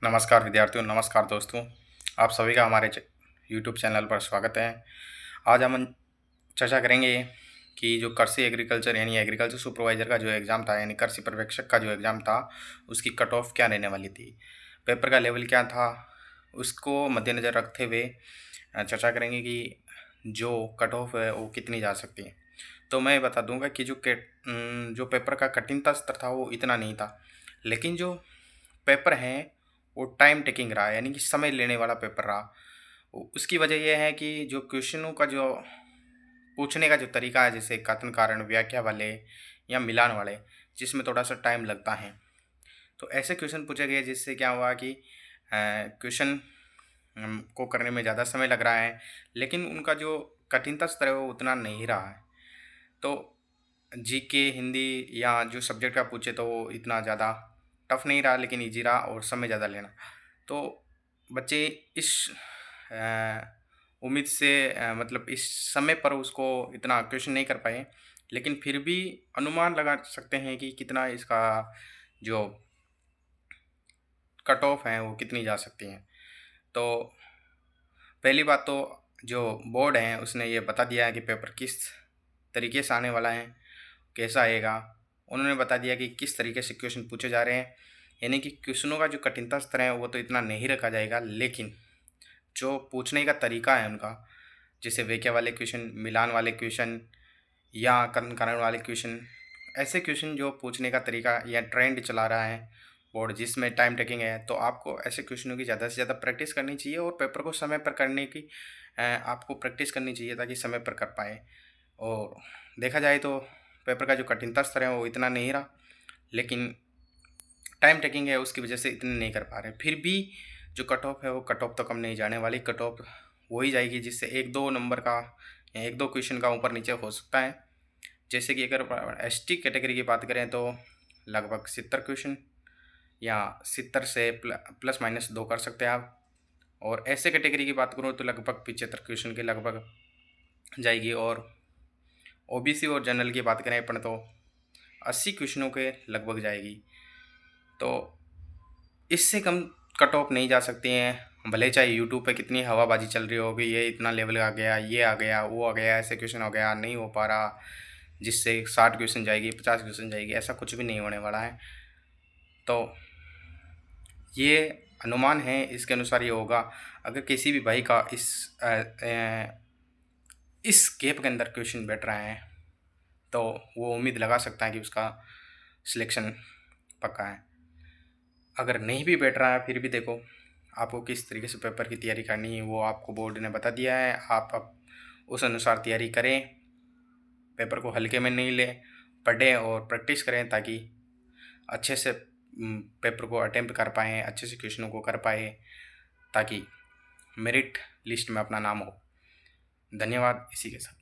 नमस्कार विद्यार्थियों, नमस्कार दोस्तों। आप सभी का हमारे यूट्यूब चैनल पर स्वागत है। आज हम चर्चा करेंगे कि जो कृषि एग्रीकल्चर यानी एग्रीकल्चर सुपरवाइज़र का जो एग्ज़ाम था, यानी कृषि पर्यवेक्षक का जो एग्ज़ाम था, उसकी कट ऑफ क्या रहने वाली थी, पेपर का लेवल क्या था, उसको मद्देनज़र रखते हुए चर्चा करेंगे कि जो कट ऑफ है वो कितनी जा सकती है। तो मैं बता दूंगा कि जो पेपर का कठिनता स्तर था वो इतना नहीं था, लेकिन जो पेपर हैं वो टाइम टेकिंग रहा, यानी कि समय लेने वाला पेपर रहा। उसकी वजह यह है कि जो क्वेश्चनों का जो पूछने का जो तरीका है, जैसे कथन कारण व्याख्या वाले या मिलान वाले, जिसमें थोड़ा सा टाइम लगता है, तो ऐसे क्वेश्चन पूछे गए जिससे क्या हुआ कि क्वेश्चन को करने में ज़्यादा समय लग रहा है, लेकिन उनका जो कठिनता स्तर है वो उतना नहीं रहा है। तो जीके, हिंदी या जो सब्जेक्ट का पूछे तो वो इतना ज़्यादा टफ नहीं रहा, लेकिन ईजी रहा और समय ज़्यादा लेना। तो बच्चे इस उम्मीद से मतलब इस समय पर उसको इतना क्वेश्चन नहीं कर पाए, लेकिन फिर भी अनुमान लगा सकते हैं कि कितना इसका जो कट ऑफ है वो कितनी जा सकती हैं। तो पहली बात तो जो बोर्ड है उसने ये बता दिया है कि पेपर किस तरीके से आने वाला है, कैसा आएगा। उन्होंने बता दिया कि किस तरीके से क्वेश्चन पूछे जा रहे हैं, यानी कि क्वेश्चनों का जो कठिनता स्तर है वो तो इतना नहीं रखा जाएगा, लेकिन जो पूछने का तरीका है उनका, जैसे वेक्या वाले क्वेश्चन, मिलान वाले क्वेश्चन या कथन कारण वाले क्वेश्चन, ऐसे क्वेश्चन जो पूछने का तरीका या ट्रेंड चला रहा है बोर्ड जिसमें टाइम टेकिंग है, तो आपको ऐसे क्वेश्चनों की ज़्यादा से ज़्यादा प्रैक्टिस करनी चाहिए और पेपर को समय पर करने की आपको प्रैक्टिस करनी चाहिए ताकि समय पर कर पाए। और देखा जाए तो पेपर का जो कठिनता स्तर है वो इतना नहीं रहा, लेकिन टाइम टेकिंग है उसकी वजह से इतने नहीं कर पा रहे। फिर भी जो कट ऑफ है वो कट ऑफ तो कम नहीं जाने वाली, कट ऑफ वही जाएगी जिससे एक दो नंबर का या एक दो क्वेश्चन का ऊपर नीचे हो सकता है। जैसे कि अगर एसटी कैटेगरी की बात करें तो लगभग 70 क्वेश्चन या 70 से प्लस माइनस 2 कर सकते हैं आप। और ऐसे कैटेगरी की बात करूँ तो लगभग 75 क्वेश्चन के लगभग जाएगी। और ओबीसी और जनरल की बात करें अपन तो 80 क्वेश्चनों के लगभग जाएगी। तो इससे कम कट ऑफ नहीं जा सकती हैं, भले चाहे यूट्यूब पे कितनी हवाबाजी चल रही होगी, ये इतना लेवल आ गया, ये आ गया, वो आ गया, ऐसे क्वेश्चन हो गया, नहीं हो पा रहा, जिससे 60 क्वेश्चन जाएगी, 50 क्वेश्चन जाएगी, ऐसा कुछ भी नहीं होने वाला है। तो ये अनुमान है, इसके अनुसार ये होगा। अगर किसी भी भाई का इस गैप के अंदर क्वेश्चन बैठ रहा है तो वो उम्मीद लगा सकता है कि उसका सिलेक्शन पक्का है। अगर नहीं भी बैठ रहा है फिर भी देखो आपको किस तरीके से पेपर की तैयारी करनी है वो आपको बोर्ड ने बता दिया है। आप अब उस अनुसार तैयारी करें, पेपर को हल्के में नहीं लें, पढ़ें और प्रैक्टिस करें ताकि अच्छे से पेपर को अटेम्प्ट कर पाएँ, अच्छे से क्वेश्चनों को कर पाए, ताकि मेरिट लिस्ट में अपना नाम हो। धन्यवाद। इसी के साथ